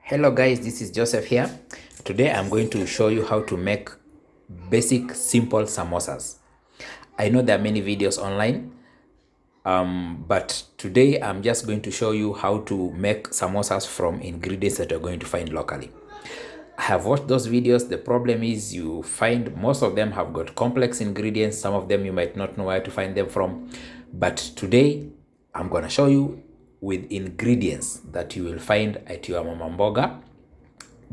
Hello guys, this is Joseph here. Today I'm going to show you how to make basic simple samosas. I know there are many videos online, but today I'm just going to show you how to make samosas from ingredients that you're going to find locally. I have watched those videos. The problem is you find most of them have got complex ingredients. Some of them you might not know where to find them from. But today I'm going to show you with ingredients that you will find at your mama mboga,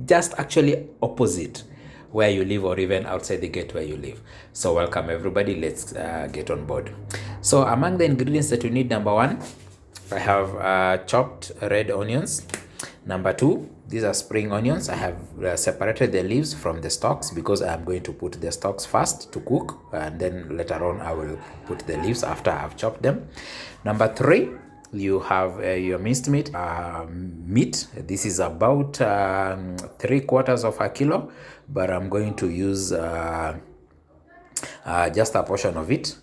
just actually opposite where you live or even outside the gate where you live. So welcome everybody, let's get on board. So among the ingredients that you need, number one, I have chopped red onions. Number two, these are spring onions. I have separated the leaves from the stalks because I'm going to put the stalks first to cook, and then later on I will put the leaves after I've chopped them. Number three, you have your minced meat. This is about 3/4 of a kilo, but I'm going to use just a portion of it.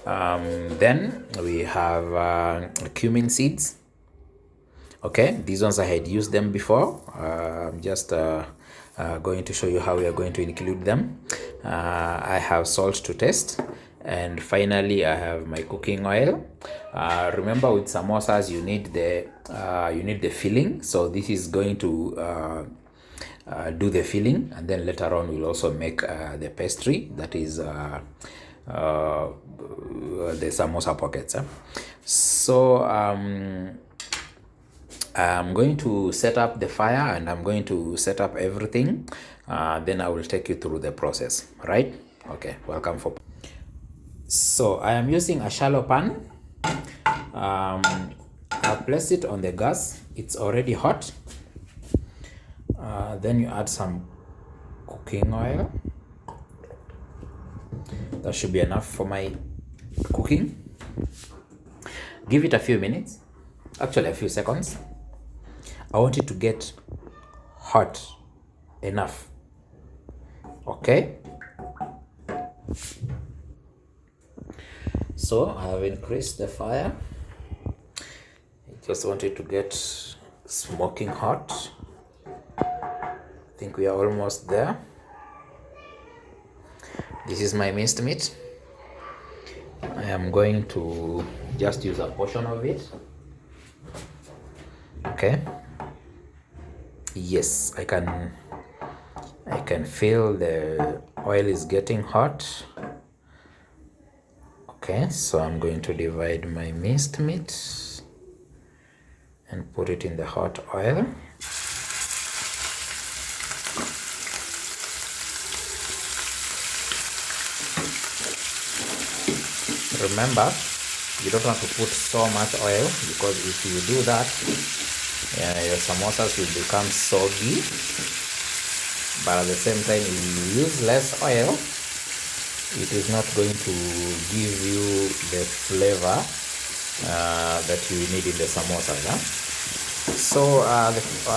Then we have cumin seeds. Okay, these ones I had used them before. I'm just going to show you how we are going to include them. I have salt to taste, and finally I have my cooking oil. Remember, with samosas you need the filling, so this is going to do the filling, and then later on we'll also make the pastry, that is the samosa pockets. So I'm going to set up the fire and I'm going to set up everything. Then I will take you through the process, right? Okay, welcome. So I am using a shallow pan. I've placed it on the gas. It's already hot. Then you add some cooking oil. That should be enough for my cooking. Give it a few minutes, actually a few seconds. I want it to get hot enough. Okay, so I have increased the fire. I just want it to get smoking hot. I think we are almost there. This is my minced meat. I am going to just use a portion of it. Okay, yes, I can feel the oil is getting hot. Okay, so I'm going to divide my minced meat and put it in the hot oil. Remember, you don't want to put so much oil, because if you do that, your samosas will become soggy. But at the same time, if you use less oil, it is not going to give you the flavor that you need in the samosas. So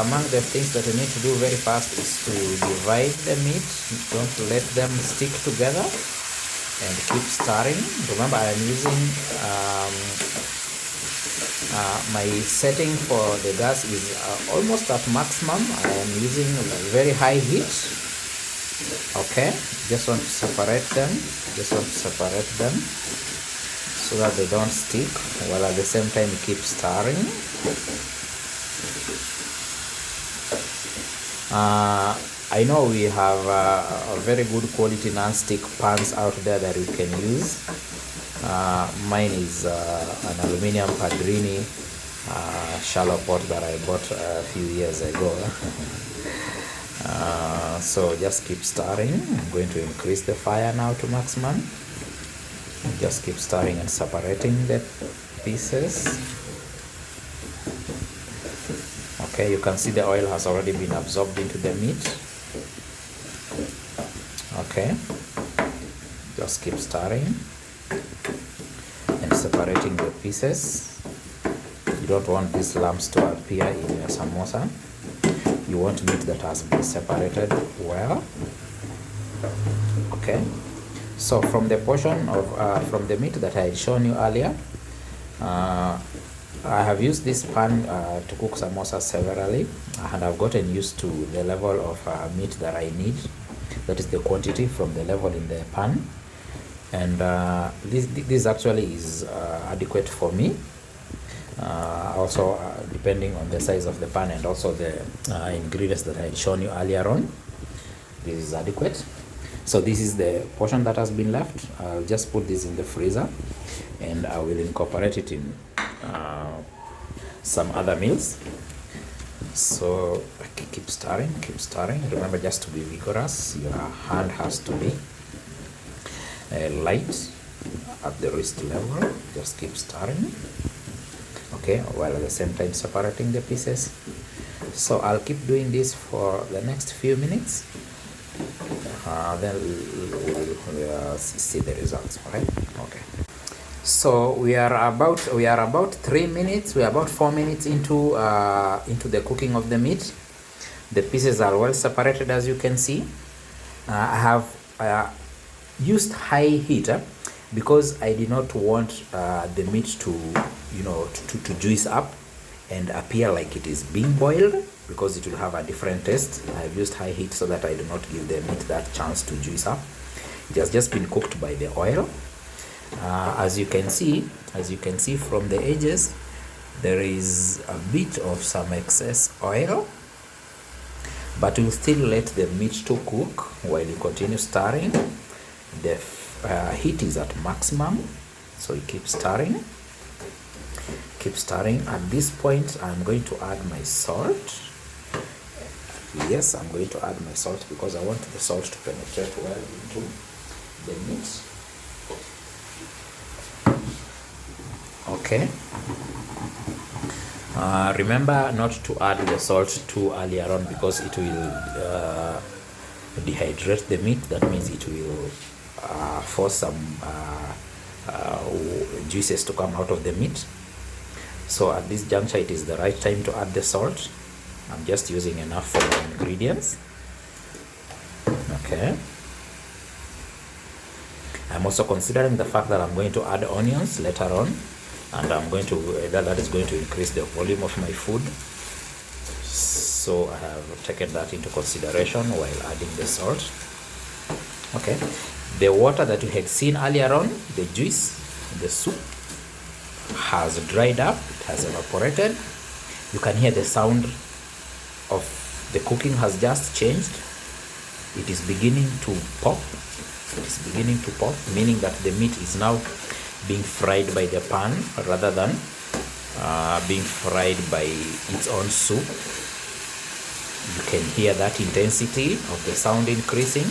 among the things that you need to do very fast is to divide the meat. Don't let them stick together, and keep stirring. Remember, I am using my setting for the gas is almost at maximum. I am using very high heat. Okay, just want to separate them. So that they don't stick, while at the same time you keep stirring. I know we have a very good quality non-stick pans out there that you can use. Mine is an aluminium Padrini shallow pot that I bought a few years ago. So just keep stirring. I'm going to increase the fire now to maximum. Just keep stirring and separating the pieces. Okay, you can see the oil has already been absorbed into the meat. Okay, just keep stirring and separating the pieces. You don't want these lumps to appear in your samosa. You want meat that has been separated well. Okay, so from the portion of from the meat that I had shown you earlier, I have used this pan to cook samosas severally, and I've gotten used to the level of meat that I need. That is the quantity from the level in the pan, and this actually is adequate for me. Also, depending on the size of the pan and also the ingredients that I had shown you earlier on, this is adequate. So this is the portion that has been left. I'll just put this in the freezer, and I will incorporate it in some other meals. So keep stirring, keep stirring. Remember just to be vigorous. Your hand has to be light at the wrist level. Just keep stirring, okay, while at the same time separating the pieces. So I'll keep doing this for the next few minutes. Then we'll see the results. All right, okay. So we are about 3 minutes. We are about 4 minutes into the cooking of the meat. The pieces are well separated, as you can see. I have used high heat because I did not want the meat to to juice up and appear like it is being boiled, because it will have a different taste. I've used high heat so that I do not give the meat that chance to juice up. It has just been cooked by the oil. As you can see from the edges, there is a bit of some excess oil, but we'll still let the meat to cook while you continue stirring. The heat is at maximum, so you keep stirring. At this point, I'm going to add my salt. Yes, I'm going to add my salt because I want the salt to penetrate well into the meat. Okay. Remember not to add the salt too earlier on, because it will dehydrate the meat. That means it will force some juices to come out of the meat. So at this juncture, it is the right time to add the salt. I'm just using enough for the ingredients. Okay. I'm also considering the fact that I'm going to add onions later on, and I'm going to that is going to increase the volume of my food. So I have taken that into consideration while adding the salt. Okay. The water that you had seen earlier on, the juice, the soup, has dried up. It has evaporated. You can hear the sound of the cooking has just changed. It is beginning to pop. Meaning that the meat is now being fried by the pan rather than being fried by its own soup. You can hear that intensity of the sound increasing.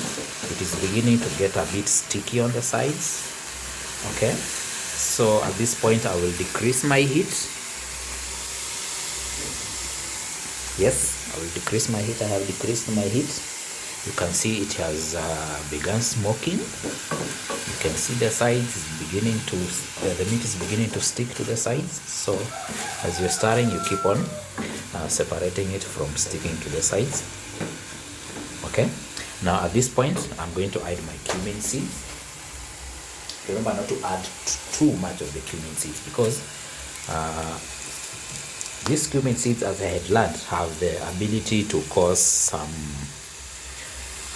It is beginning to get a bit sticky on the sides. Okay, so at this point I will decrease my heat. Yes, I will decrease my heat. I have decreased my heat. You can see it has begun smoking. You can see the sides is beginning to, the meat is beginning to stick to the sides. So as you're stirring, you keep on separating it from sticking to the sides. Okay. Now at this point, I'm going to add my cumin seeds. Remember not to add too much of the cumin seeds, because these cumin seeds, as I had learned, have the ability to cause some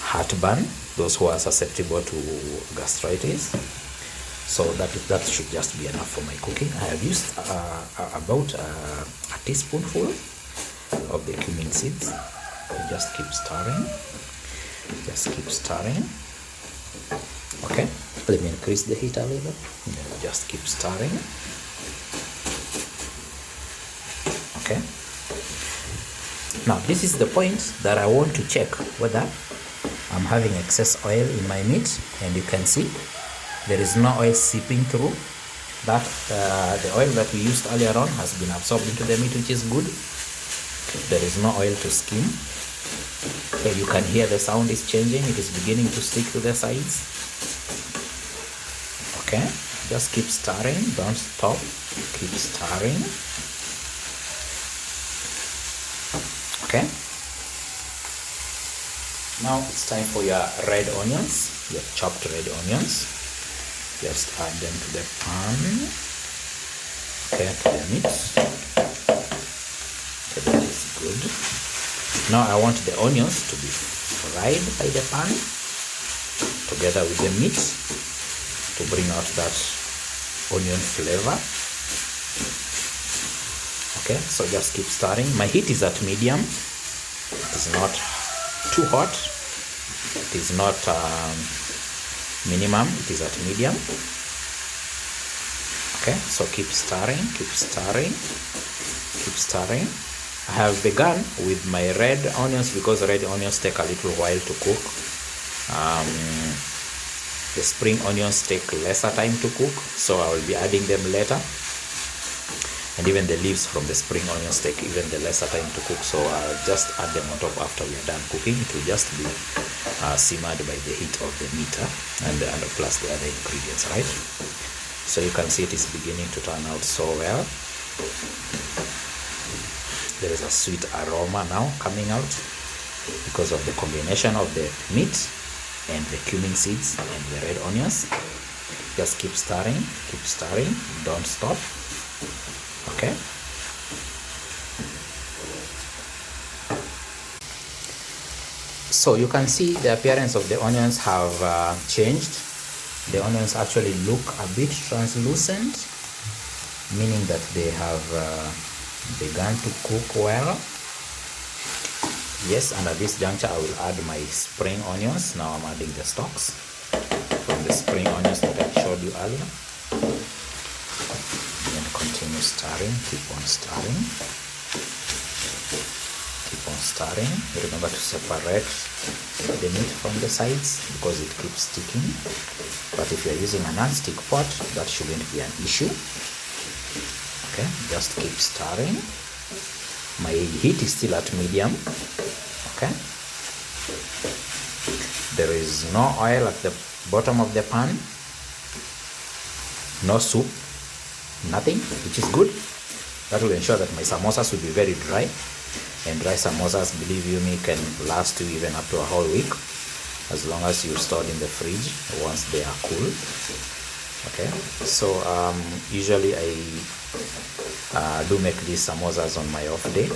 heartburn, those who are susceptible to gastritis. So that should just be enough for my cooking. I have used about a teaspoonful of the cumin seeds. Just keep stirring. Okay, let me increase the heat a little. Just keep stirring. Okay. Now this is the point that I want to check whether I'm having excess oil in my meat, and you can see there is no oil seeping through. That the oil that we used earlier on has been absorbed into the meat, which is good. There is no oil to skim. Okay, you can hear the sound is changing. It is beginning to stick to the sides. Okay, just keep stirring. Don't stop. Keep stirring. Okay. Now it's time for your red onions, your chopped red onions. Just add them to the pan. Okay, to the meat. Okay, that is good. Now I want the onions to be fried by the pan together with the meat to bring out that onion flavor. Okay, so just keep stirring. My heat is at medium. It is not too hot. It is not minimum. It is at medium. Okay, so keep stirring, keep stirring, keep stirring. I have begun with my red onions because red onions take a little while to cook. The spring onions take lesser time to cook, so I will be adding them later. And even the leaves from the spring onions take even the lesser time to cook, so I'll just add them on top after we are done cooking. It will just be simmered by the heat of the meat and plus the other ingredients, right? So you can see it is beginning to turn out so well. There is a sweet aroma now coming out because of the combination of the meat and the cumin seeds and the red onions. Just keep stirring, don't stop. Okay. So you can see the appearance of the onions have changed. The onions actually look a bit translucent, meaning that they have begun to cook well. Yes, and at this juncture I will add my spring onions. Now I'm adding the stalks from the spring onions that I showed you earlier. And continue stirring, keep on stirring. Keep on stirring. Remember to separate the meat from the sides because it keeps sticking. But if you're using a non-stick pot, that shouldn't be an issue. Okay, just keep stirring. My heat is still at medium. Okay. There is no oil at the bottom of the pan. No soup. Nothing, which is good. That will ensure that my samosas will be very dry. And dry samosas, believe you me, can last you even up to a whole week, as long as you're stored in the fridge once they are cool. Okay, so usually I do make these samosas on my off day,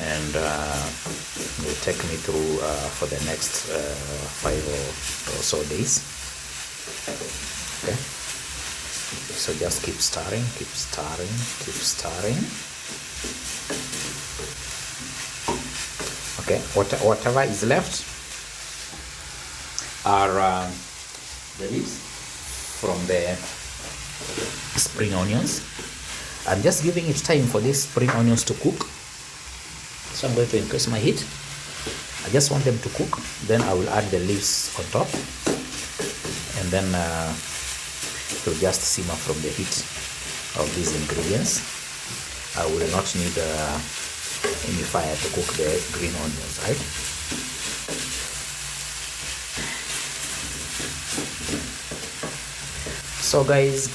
and it will take me through for the next 5 or so days. Okay, so just keep stirring, keep stirring, keep stirring. Okay, whatever is left are the leaves from the spring onions. I'm just giving it time for these spring onions to cook, so I'm going to increase my heat. I just want them to cook, then I will add the leaves on top, and then it will just simmer from the heat of these ingredients. I will not need any fire to cook the green onions, right? So guys,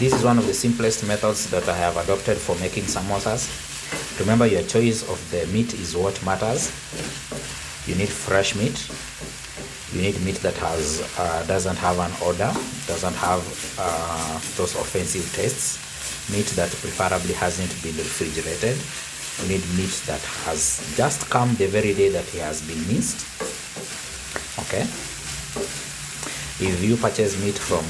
this is one of the simplest methods that I have adopted for making samosas. Remember, your choice of the meat is what matters. You need fresh meat. You need meat that has doesn't have an odor, doesn't have those offensive tastes. Meat that preferably hasn't been refrigerated. You need meat that has just come the very day that it has been minced. Okay. If you purchase meat from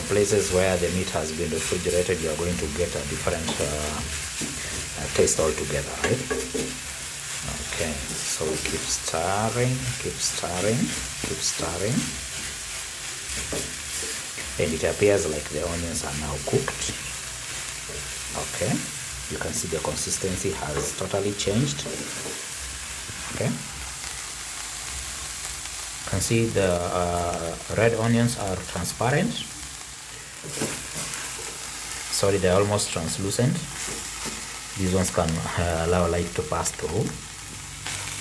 places where the meat has been refrigerated, you are going to get a different taste altogether, right? Okay, so we keep stirring, keep stirring, keep stirring. And it appears like the onions are now cooked. Okay, you can see the consistency has totally changed. Okay, you can see the red onions are transparent. Sorry, they're almost translucent. These ones can allow light to pass through,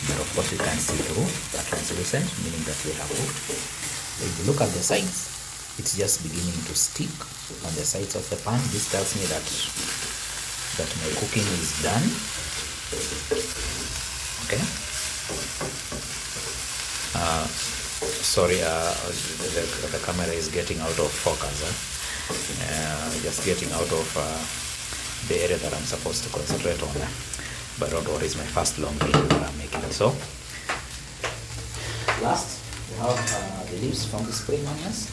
but of course you can see through. They're translucent, meaning that they have cooked. If you look at the sides, it's just beginning to stick on the sides of the pan. This tells me that my cooking is done. Okay. Sorry, the camera is getting out of focus. Just getting out of the area that I'm supposed to concentrate on. But don't worry, it's my first long video that I'm making. So, last, we have the leaves from the spring onions.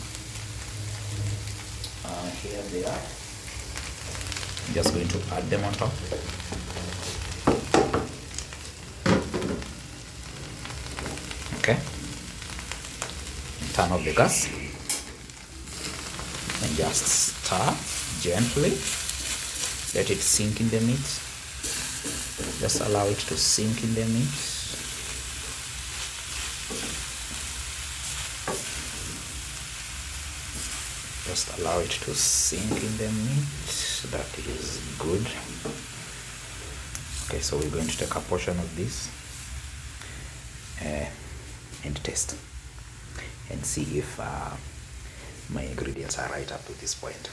Here they are. I'm just going to add them on top. Okay. Turn off the gas and just stir gently. Let it sink in the meat. Just allow it to sink in the meat. Just allow it to sink in the meat. That is good. Okay, so we're going to take a portion of this and taste and see if my ingredients are right up to this point.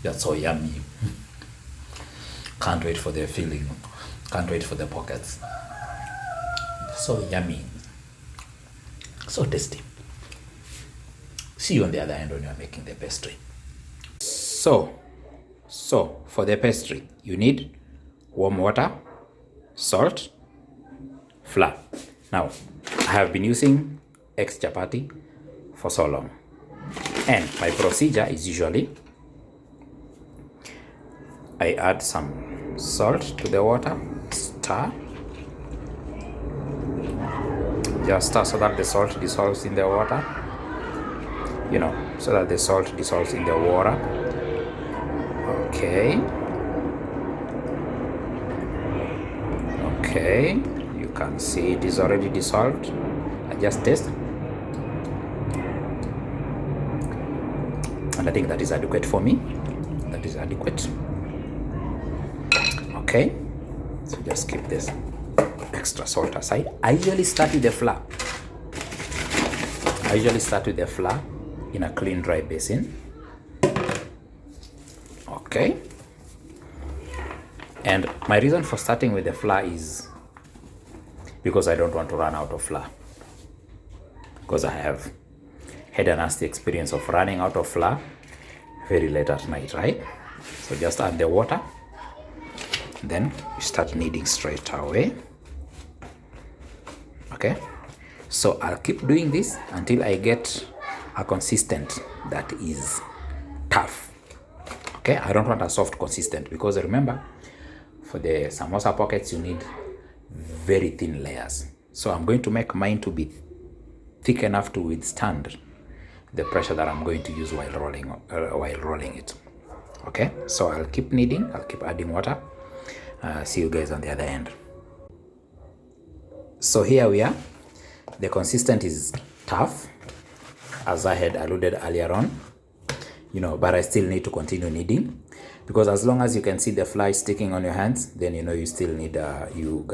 That's so yummy. Can't wait for the filling. Can't wait for the pockets. So yummy. So tasty. See you on the other end when you are making the pastry. So for the pastry, you need warm water, salt, flour. Now, I have been using X chapati for so long, and my procedure is usually I add some salt to the water, stir, just stir so that the salt dissolves in the water, so that the salt dissolves in the water. Okay, you can see it is already dissolved. I just taste, and I think that is adequate for me. That is adequate. Okay, so just keep this extra salt aside. I usually start with the flour. In a clean, dry basin. Okay. And my reason for starting with the flour is because I don't want to run out of flour. Because I have had a nasty experience of running out of flour very late at night, right? So just add the water. Then you start kneading straight away. Okay. So I'll keep doing this until I get a consistent that is tough. Okay, I don't want a soft consistent, because remember, for the samosa pockets you need very thin layers. So I'm going to make mine to be thick enough to withstand the pressure that I'm going to use while rolling it. Okay, so I'll keep kneading, I'll keep adding water. See you guys on the other end. So here we are. The consistent is tough, as I had alluded earlier on, but I still need to continue kneading, because as long as you can see the flour sticking on your hands, then you still need you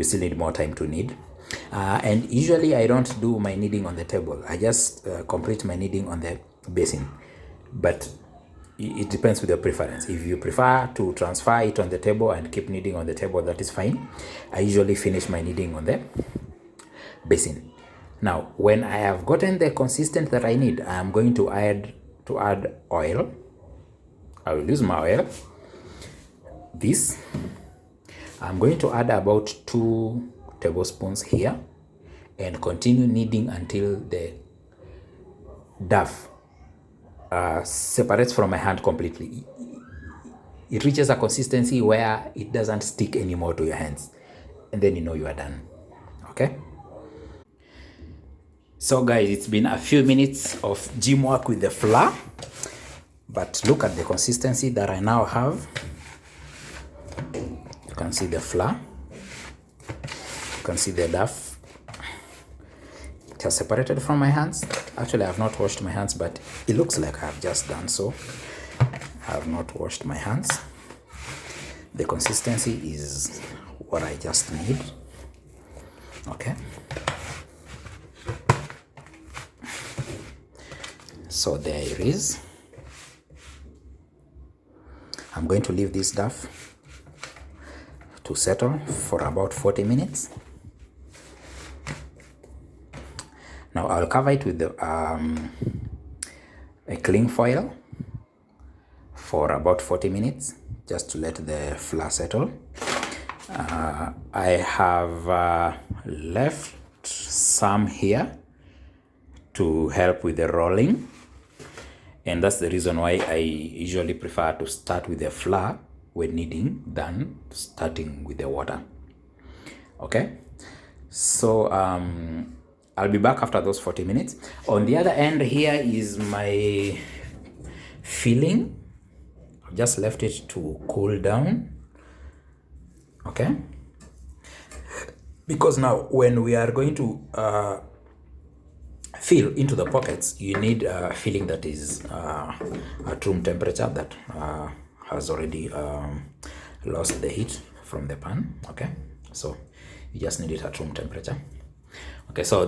still need more time to knead. And usually I don't do my kneading on the table. I just complete my kneading on the basin, but it depends with your preference. If you prefer to transfer it on the table and keep kneading on the table, that is fine. I usually finish my kneading on the basin. Now, when I have gotten the consistent that I need, I am going to add oil. I will use my oil. This, I'm going to add about 2 tablespoons here, and continue kneading until the dough separates from my hand completely. It reaches a consistency where it doesn't stick anymore to your hands, and then you are done. Okay. So guys, it's been a few minutes of gym work with the flour, but look at the consistency that I now have. You can see the flour, you can see the dough. It has separated from my hands. Actually, I have not washed my hands, but it looks like I have just done so. I have not washed my hands. The consistency is what I just need. Okay. So there it is. I'm going to leave this dough to settle for about 40 minutes. Now I'll cover it with a cling foil for about 40 minutes just to let the flour settle. I have left some here to help with the rolling, and that's the reason why I usually prefer to start with the flour when kneading than starting with the water. Okay, so I'll be back after those 40 minutes. On the other end here is my filling. I've just left it to cool down. Okay, because now when we are going to fill into the pockets, you need a filling that is at room temperature, that has already lost the heat from the pan. Okay, so you just need it at room temperature. Okay, so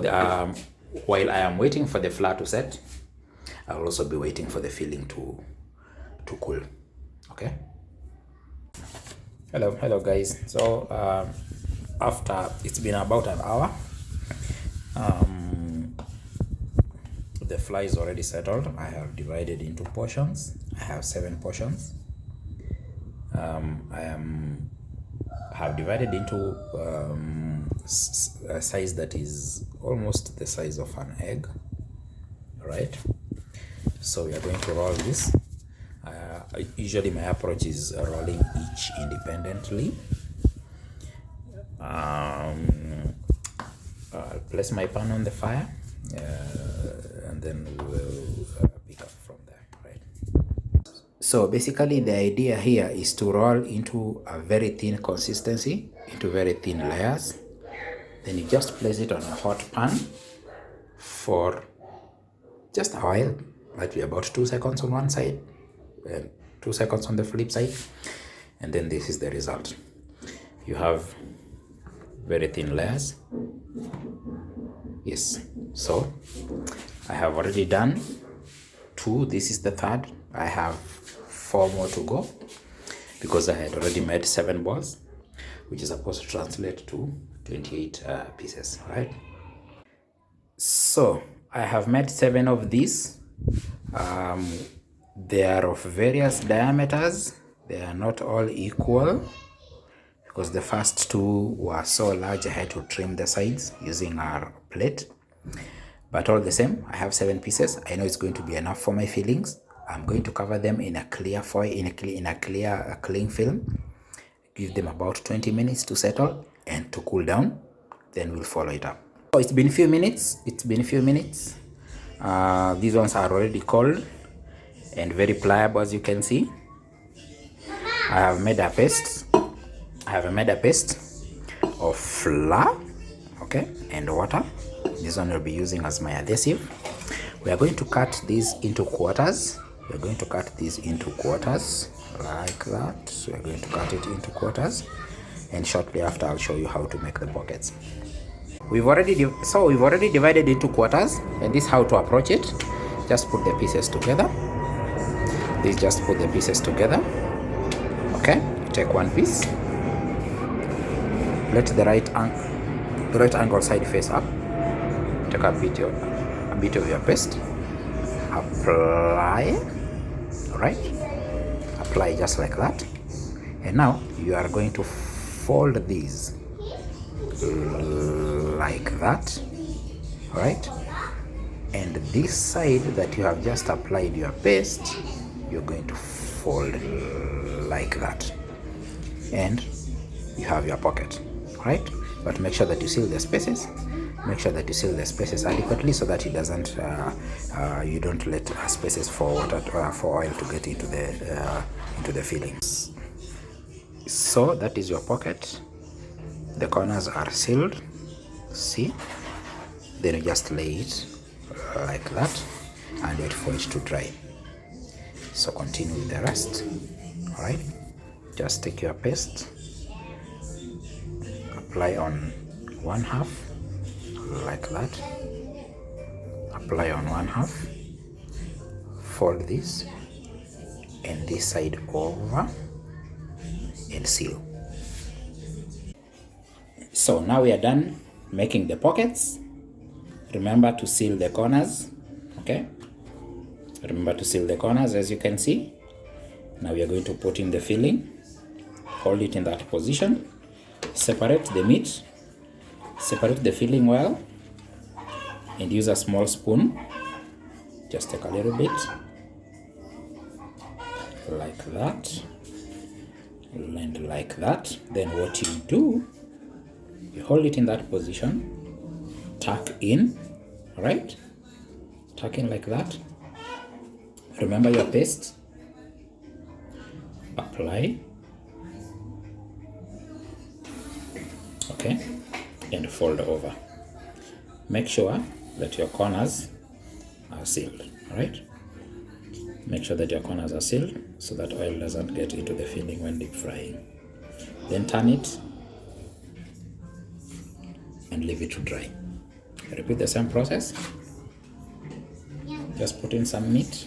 while I am waiting for the flour to set, I will also be waiting for the filling to cool. Okay. Hello guys. So after it's been about an hour, the flour is already settled. I have divided into portions. I have 7 portions. I have divided into a size that is almost the size of an egg. Right, so we are going to roll this. Usually my approach is rolling each independently. I'll place my pan on the fire, and then we'll pick up from there. Right, so basically the idea here is to roll into a very thin consistency, into very thin layers. Then you just place it on a hot pan for just a while, might be about 2 seconds on one side and 2 seconds on the flip side, and then this is the result. You have very thin layers. Yes, so I have already done 2. This is the 3rd. I have 4 more to go because I had already made 7 balls, which is supposed to translate to 28 pieces, right? So I have made 7 of these. They are of various diameters. They are not all equal because the first 2 were so large I had to trim the sides using our plate. But all the same, I have 7 pieces. I know it's going to be enough for my fillings. I'm going to cover them in a clear foil, in a clear cling film. Give them about 20 minutes to settle and to cool down. Then we'll follow it up. So it's been a few minutes. These ones are already cold and very pliable, as you can see. I have made a paste. Of flour, okay, and water. This one will be using as my adhesive. We are going to cut these into quarters. Like that. We are going to cut it into quarters, and shortly after I'll show you how to make the pockets. We've already divided into quarters, and this is how to approach it. Just put the pieces together. Okay, take one piece. Let the right angle side face up. Take a bit of your paste. Apply. Alright. Apply just like that. And now you are going to fold these like that. Alright. And this side that you have just applied your paste, you're going to fold like that. And you have your pocket. Right, but make sure that you seal the spaces. Adequately so that it doesn't you don't let spaces for water for oil to get into the fillings. So that is your pocket. The corners are sealed. See, then you just lay it like that and wait for it to dry. So continue with the rest. All right, just take your paste, apply on one half like that, apply on one half, fold this and this side over and seal. So now we are done making the pockets. Remember to seal the corners, okay? Remember to seal the corners, as you can see. Now we are going to put in the filling. Hold it in that position. Separate the meat. Separate the filling well. And use a small spoon. Just take a little bit. Like that. And like that. Then what you do, you hold it in that position. Tuck in, right? Tuck in like that. Remember your paste. Apply. Okay, and fold over. Make sure that your corners are sealed, right? Make sure that your corners are sealed so that oil doesn't get into the filling when deep frying. Then turn it and leave it to dry. Repeat the same process. Just put in some meat.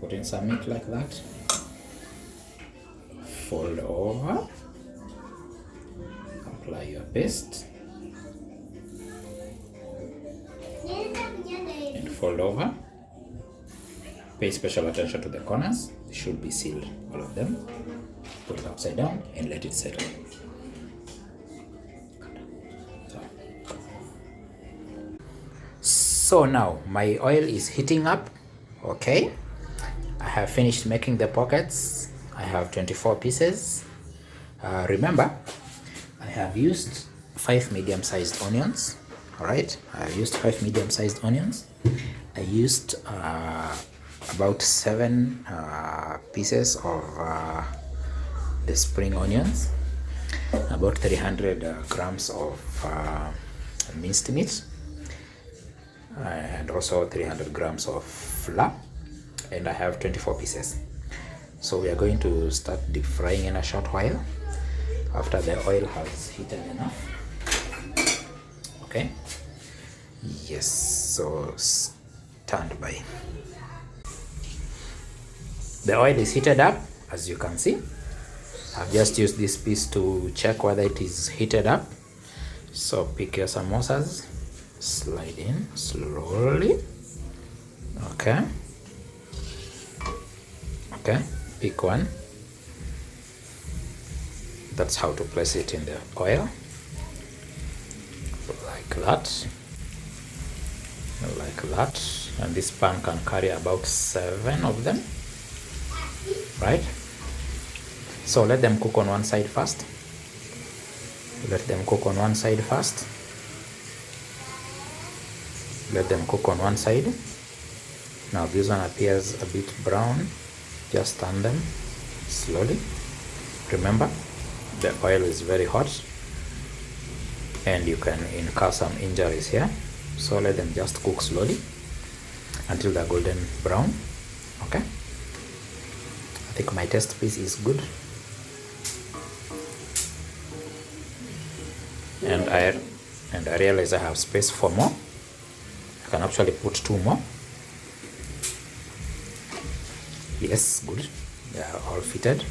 Put in some meat like that. Fold over. Apply your paste. And fold over. Pay special attention to the corners. They should be sealed, all of them. Put it upside down and let it settle. So now my oil is heating up. Okay, I have finished making the pockets. I have 24 pieces. Remember, I have used 5 medium-sized onions. All right, I have used 5 medium-sized onions. I used about 7 pieces of the spring onions, about 300 grams of minced meat, and also 300 grams of flour, and I have 24 pieces. So we are going to start deep frying in a short while after the oil has heated enough. Okay, yes, so stand by. The oil is heated up, as you can see. I've just used this piece to check whether it is heated up. So pick your samosas, slide in slowly. Okay, okay, pick one. That's how to place it in the oil, like that, like that. And this pan can carry about 7 of them, right? So let them cook on one side first. Let them cook on one side first. Let them cook on one side. Now this one appears a bit brown. Just turn them slowly. Remember, the oil is very hot and you can incur some injuries here. So let them just cook slowly until they're golden brown. Okay, I think my test piece is good. And I realize I have space for more. I can actually put 2 more. Yes, good. They are all fitted.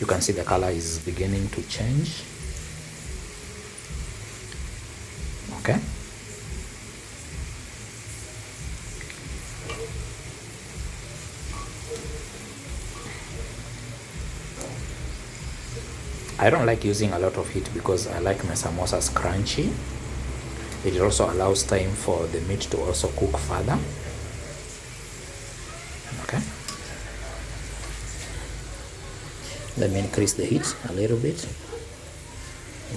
You can see the color is beginning to change. Okay. I don't like using a lot of heat because I like my samosas crunchy. It also allows time for the meat to also cook further. Okay. Let me increase the heat a little bit.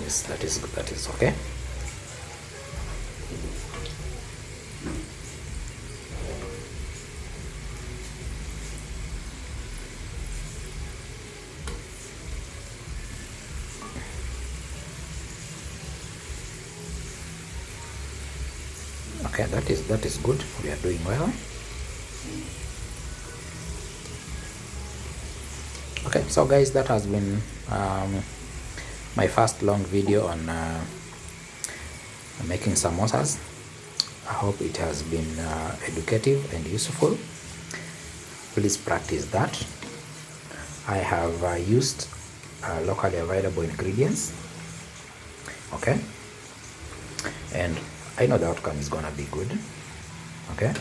Yes, that is good. That is okay. Okay, that is good. We are doing well. Okay, so guys, that has been my first long video on making samosas. I hope it has been educative and useful. Please practice that. I have used locally available ingredients. Okay, and I know the outcome is gonna be good. Okay,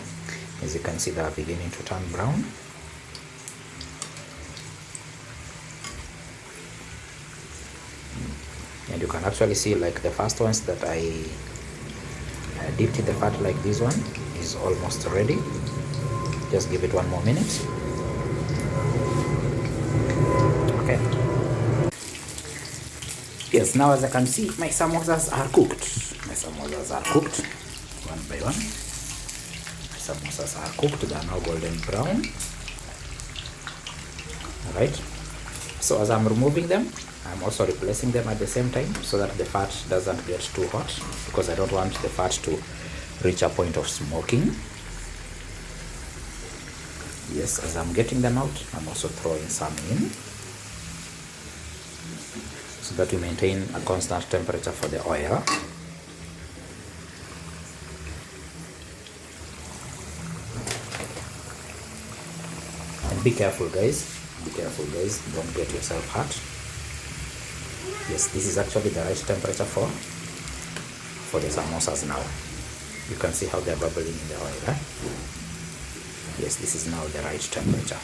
as you can see, they are beginning to turn brown. And you can actually see, like the first ones that I dipped in the fat, like this one is almost ready. Just give it 1 more minute. Okay. Yes, now as I can see, my samosas are cooked. My samosas are cooked one by one. My samosas are cooked. They are now golden brown. Alright. So as I'm removing them, I'm also replacing them at the same time so that the fat doesn't get too hot, because I don't want the fat to reach a point of smoking. Yes, as I'm getting them out, I'm also throwing some in so that we maintain a constant temperature for the oil. And be careful, guys. Be careful, guys. Don't get yourself hurt. Yes, this is actually the right temperature for the samosas now. You can see how they're bubbling in the oil, right? Yes, this is now the right temperature.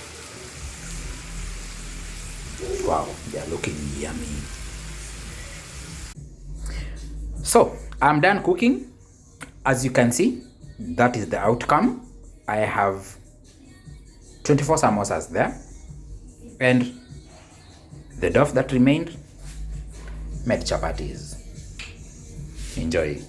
Wow, they're looking yummy. So, I'm done cooking. As you can see, that is the outcome. I have 24 samosas there. And the dough that remained made chapatis. Enjoy.